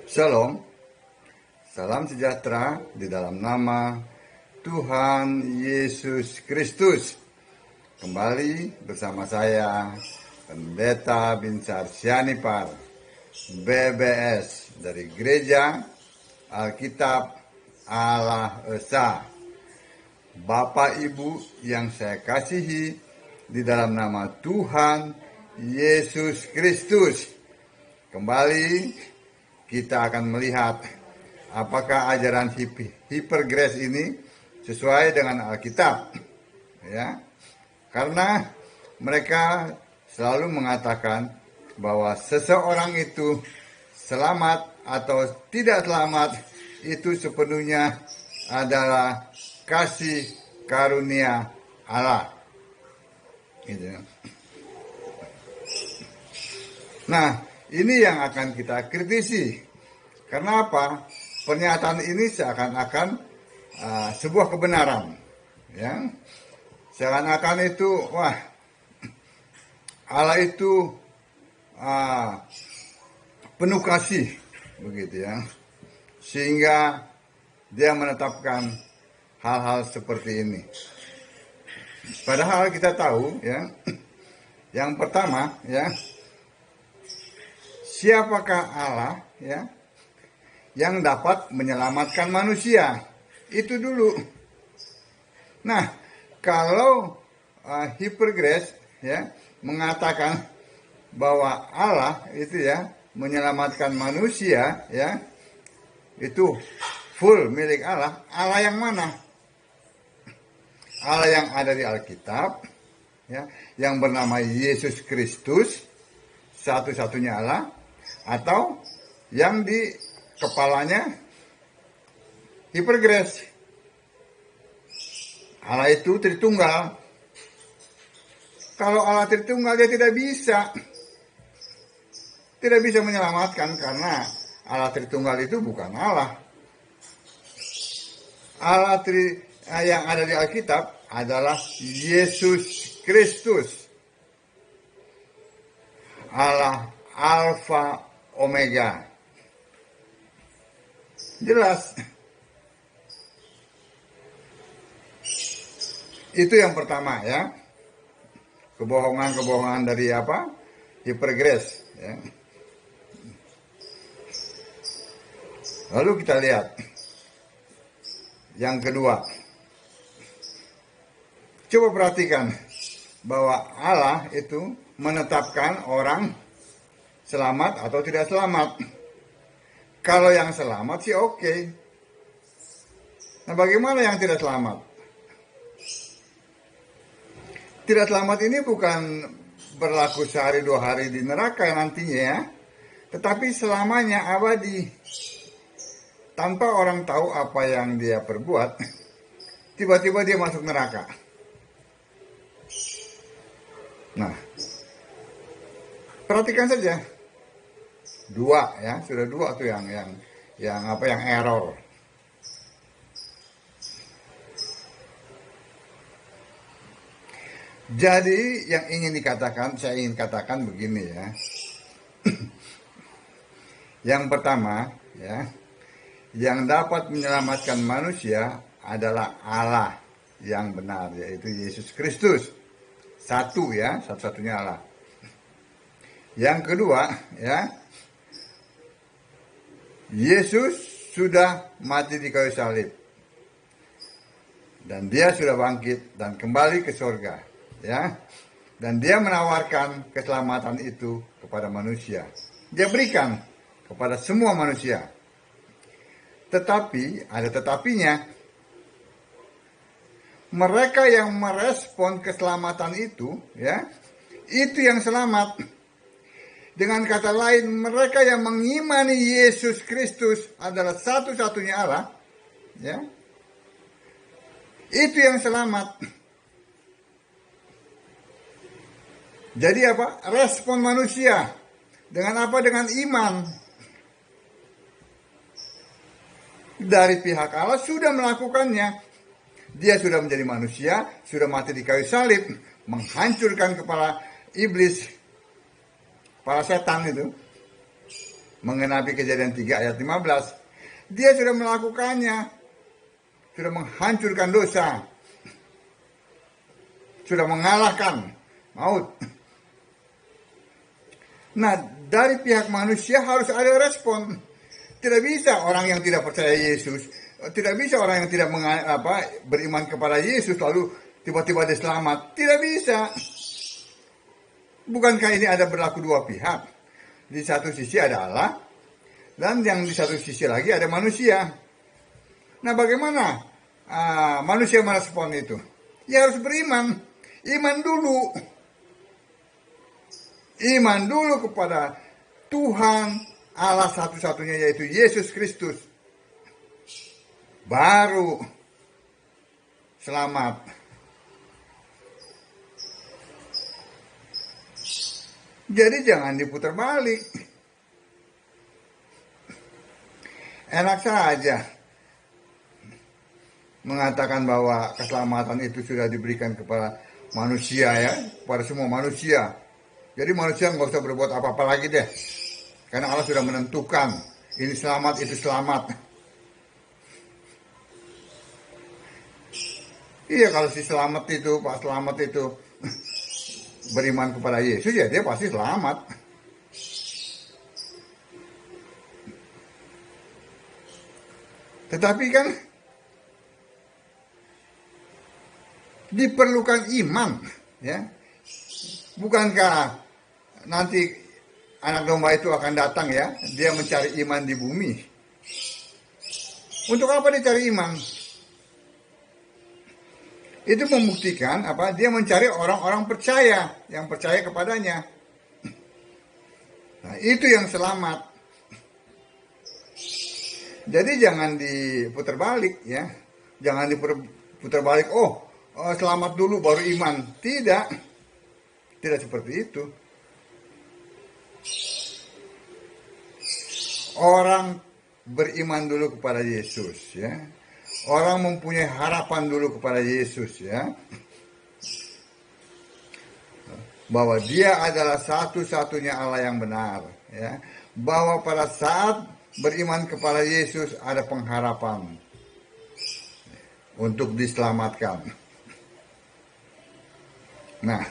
Shalom, salam sejahtera di dalam nama Tuhan Yesus Kristus. Kembali bersama saya, Pendeta Binsar Sianipar, BBS dari Gereja Alkitab Allah Esa. Bapak Ibu yang saya kasihi di dalam nama Tuhan Yesus Kristus. Kembali kita akan melihat apakah ajaran hipergrace ini sesuai dengan Alkitab, ya. Karena mereka selalu mengatakan bahwa seseorang itu selamat atau tidak selamat itu sepenuhnya adalah kasih karunia Allah. Gitu. Nah, ini yang akan kita kritisi. Karena apa? Pernyataan ini seakan-akan sebuah kebenaran, ya. Seakan-akan itu, wah, Allah itu penuh kasih, begitu ya. Sehingga dia menetapkan hal-hal seperti ini. Padahal kita tahu, ya, yang pertama, ya, siapakah Allah, ya, yang dapat menyelamatkan manusia? Itu dulu. Nah, kalau hipergrace, ya, mengatakan bahwa Allah itu, ya, menyelamatkan manusia, ya, itu full milik Allah. Allah yang mana? Allah yang ada di Alkitab, ya, yang bernama Yesus Kristus, satu-satunya Allah, atau yang di kepalanya hipergrace. Allah itu Tritunggal. Kalau Allah Tritunggal, dia tidak bisa menyelamatkan, karena Allah Tritunggal itu bukan Allah. Allah yang ada di Alkitab adalah Yesus Kristus, Allah Alfa Omega. Jelas. Itu yang pertama, ya. Kebohongan dari apa? Hipergrace, ya. Lalu kita lihat yang kedua. Coba perhatikan bahwa Allah itu menetapkan orang selamat atau tidak selamat. Kalau yang selamat sih oke. Nah, bagaimana yang tidak selamat? Tidak selamat ini bukan berlaku sehari 2 hari di neraka nantinya, ya. Tetapi selamanya abadi. Tanpa orang tahu apa yang dia perbuat, tiba-tiba dia masuk neraka. Nah, perhatikan saja. 2, ya, sudah 2 tuh yang error. Jadi yang saya ingin katakan begini, ya. Yang pertama, ya, yang dapat menyelamatkan manusia adalah Allah yang benar, yaitu Yesus Kristus. Satu, ya, satu-satunya Allah. Yang kedua, ya, Yesus sudah mati di kayu salib. Dan dia sudah bangkit dan kembali ke surga, ya. Dan dia menawarkan keselamatan itu kepada manusia. Dia berikan kepada semua manusia. Tetapi, ada tetapinya. Mereka yang merespon keselamatan itu, ya, itu yang selamat. Dengan kata lain, mereka yang mengimani Yesus Kristus adalah satu-satunya Allah, ya, itu yang selamat. Jadi apa? Respon manusia. Dengan apa? Dengan iman. Dari pihak Allah sudah melakukannya. Dia sudah menjadi manusia, sudah mati di kayu salib, menghancurkan kepala iblis, kepala setan itu. mengenapi Kejadian 3 ayat 15. Dia sudah melakukannya, sudah menghancurkan dosa, sudah mengalahkan maut. Nah, dari pihak manusia harus ada respon. Tidak bisa orang yang tidak percaya Yesus, tidak bisa orang yang tidak beriman kepada Yesus lalu tiba-tiba dia selamat. Tidak bisa. Bukankah ini ada berlaku dua pihak? Di satu sisi ada Allah, dan yang di satu sisi lagi ada manusia. Nah, bagaimana manusia merespon itu? Ya harus beriman. Iman dulu. Iman dulu kepada Tuhan Allah satu-satunya, yaitu Yesus Kristus. Baru selamat. Jadi jangan diputar balik. Enak saja mengatakan bahwa keselamatan itu sudah diberikan kepada manusia, ya, kepada semua manusia. Jadi manusia nggak usah berbuat apa-apa lagi deh, karena Allah sudah menentukan ini selamat, itu selamat. Iya, kalau si selamat itu, Pak Selamat itu beriman kepada Yesus, ya dia pasti selamat. Tetapi kan diperlukan iman, ya. Bukankah nanti anak domba itu akan datang, ya, dia mencari iman di bumi. Untuk apa dia cari iman? Itu membuktikan apa? Dia mencari orang-orang percaya, yang percaya kepadanya. Nah, itu yang selamat. Jadi jangan diputar balik, ya. Jangan diputar balik, selamat dulu baru iman. Tidak. Tidak seperti itu. Orang beriman dulu kepada Yesus, ya. Orang mempunyai harapan dulu kepada Yesus, ya. Bahwa dia adalah satu-satunya Allah yang benar, ya. Bahwa pada saat beriman kepada Yesus ada pengharapan untuk diselamatkan. Nah,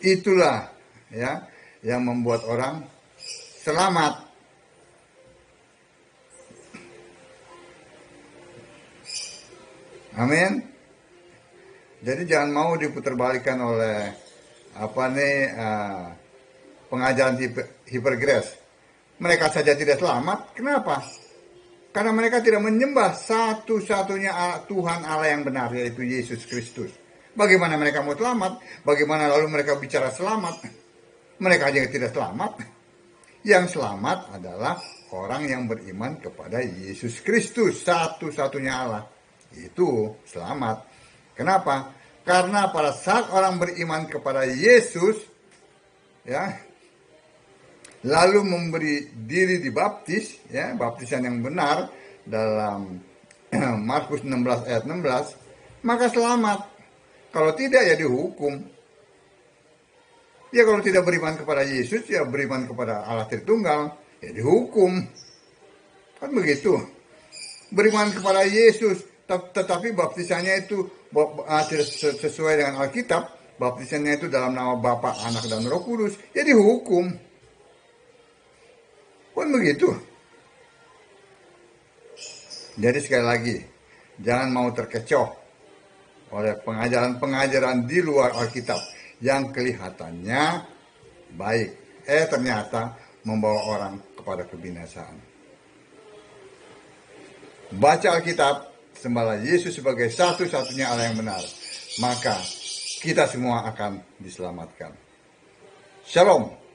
itulah, ya, yang membuat orang selamat. Amin. Jadi jangan mau diputerbalikan oleh pengajaran hipergrace. Mereka saja tidak selamat. Kenapa? Karena mereka tidak menyembah satu-satunya Tuhan Allah yang benar, yaitu Yesus Kristus. Bagaimana mereka mau selamat? Bagaimana lalu mereka bicara selamat? Mereka aja tidak selamat. Yang selamat adalah orang yang beriman kepada Yesus Kristus, satu-satunya Allah. Itu selamat. Kenapa? Karena pada saat orang beriman kepada Yesus, ya, lalu memberi diri dibaptis, ya, baptisan yang benar dalam Markus 16 ayat 16, maka selamat. Kalau tidak, ya dihukum. Ya, kalau tidak beriman kepada Yesus, ya beriman kepada Allah Tritunggal, ya dihukum. Kan begitu. Beriman kepada Yesus, tetapi baptisannya itu tidak sesuai dengan Alkitab, baptisannya itu dalam nama Bapa, Anak, dan Roh Kudus, ya dihukum. Pun begitu. Jadi sekali lagi, jangan mau terkecoh oleh pengajaran-pengajaran di luar Alkitab yang kelihatannya baik, ternyata membawa orang kepada kebinasaan. Baca Alkitab, sembahlah Yesus sebagai satu-satunya Allah yang benar, maka kita semua akan diselamatkan. Shalom.